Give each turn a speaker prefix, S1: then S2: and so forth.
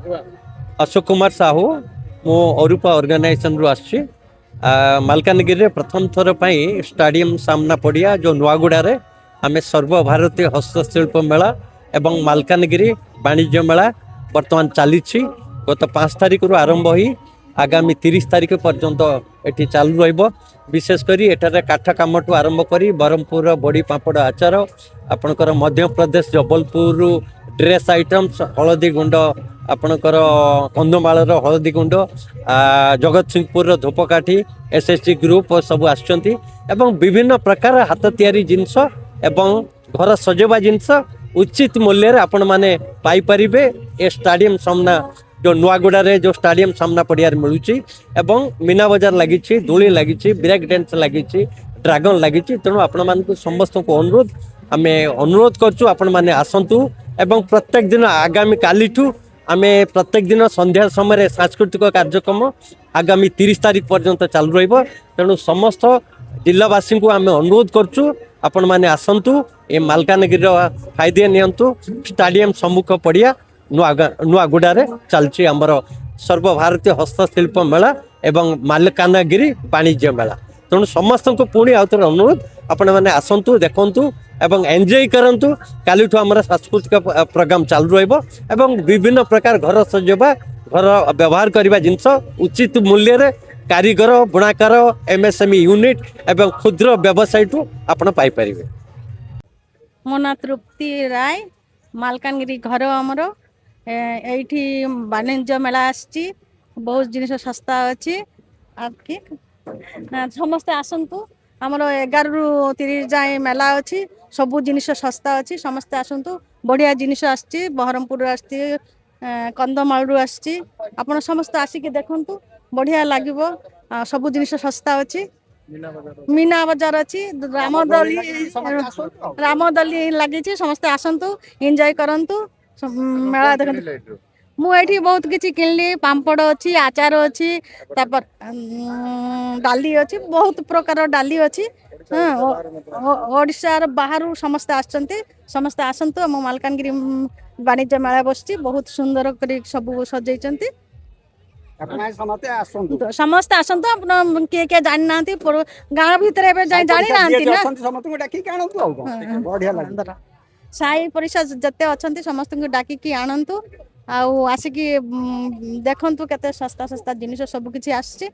S1: अशोक कुमार साहू मो अरूपा ऑर्गेनाइजेशन रु आसी मालकानगिरी प्रथम थर पर स्टाडियम सामना पड़िया जो नुआगुड़ा रे आम सर्वभारतीय हस्तशिल्प मेला एवं मालकानगिरी वाणिज्य मेला बर्तमान चली गत 5 तारिख रु आरंभ हो आगामी 30 तारिख पर्यंत एटी चालू रहिबो। विशेषकर एठारे काठ काम आरंभ करी ब्रह्मपुर बड़ी पापड़ आचार आपणकर मध्य प्रदेश जबलपुर ड्रेस आइटम्स हलदी गुंड आपणकर कंधमाल हलदी गुंड जगत सिंहपुर धूपकाठी एसएसजी ग्रुप सब आसुचंती एवं विभिन्न प्रकार हाथ तैयारी जिनस एवं घर सजेवा जिनस उचित मूल्य रे आपण माने पाई परिबे। ए स्टाडियम सामना जो नुआगुड़ा रे जो स्टाडियम सामना पड़िया मिलूची एवं मीना बजार लगी दोली लगी ब्रेक डांस लगी ड्रागन लगी तेणु आपण मानक समस्त को अनुरोध आम अनुरोध करचु आपण माने आसंतु एवं प्रत्येक दिन आगामी कालीठू आमे प्रत्येक दिन संध्या समय सांस्कृतिक कार्यक्रम आगामी 30 तारिख पर्यंत चालू रहिबो। तेणु समस्त जिलावासी को आम अनुरोध करचु आपण माने आसंतु ए मालकानगिरी फायदे नियंतु। स्टाडियम सम्मुख पड़िया नुआगुड़ा रे चलची आमर सर्वभारतीय हस्तशिल्प मेला एवं मालकानगिरी वाणिज्य मेला। तेणु समस्त को पुणी आउथर अनुरोध आपण माने आसंतु देखंतु एवं एंजॉय करंतु। कालीठू आमर सांस्कृतिक प्रोग्राम चालू रहिबो एवं विभिन्न प्रकार घर सजेबा घर व्यवहार करबा जिंस उचित मूल्य रे कारीगर बुणाकार एमएसएमई यूनिट एवं क्षुद्र व्यवसायी ठू आपण पाई परिबे।
S2: मो ना तृप्ति राय मालकानगिरी घर आमर एठी वाणिज्य मेला आसी बहुत जिनिस सस्ता अच्छी समस्ते आसतु आमर 11 रु 30 जाए मेला अच्छी सबू जिनिस सस्ता अच्छी समस्ते आसतु बढ़िया जिनिस आसची बहरमपुर आसची कंधमाल आसची आपण समस्त आसिक देखंतु बढ़िया लागिबो सबू जिनिस सस्ता अच्छी मीना बजार अच्छी रामदली लगी समस्ते आसतु एंजॉय करंतु मेला देखंतु। मुझे बहुत किसी किनली पापड़ अच्छी आचार अच्छी डाली अच्छी बहुत प्रकार डाली अच्छी ओडिशार बाहर समस्ते आसचंती समस्ते आसंतु मो मालकानगिरी वाणिज्य मेला बसची बहुत सुंदर कर सब सजैचंती समस्ते आसतु आप किए किए जानी ना गाँव भितर जानी ना साई परिषा जते अच्छा समस्त डाकिकी आणतु आसिकी देखंतु केते सस्ता सस्ता जिनिस सब किछि आसछि।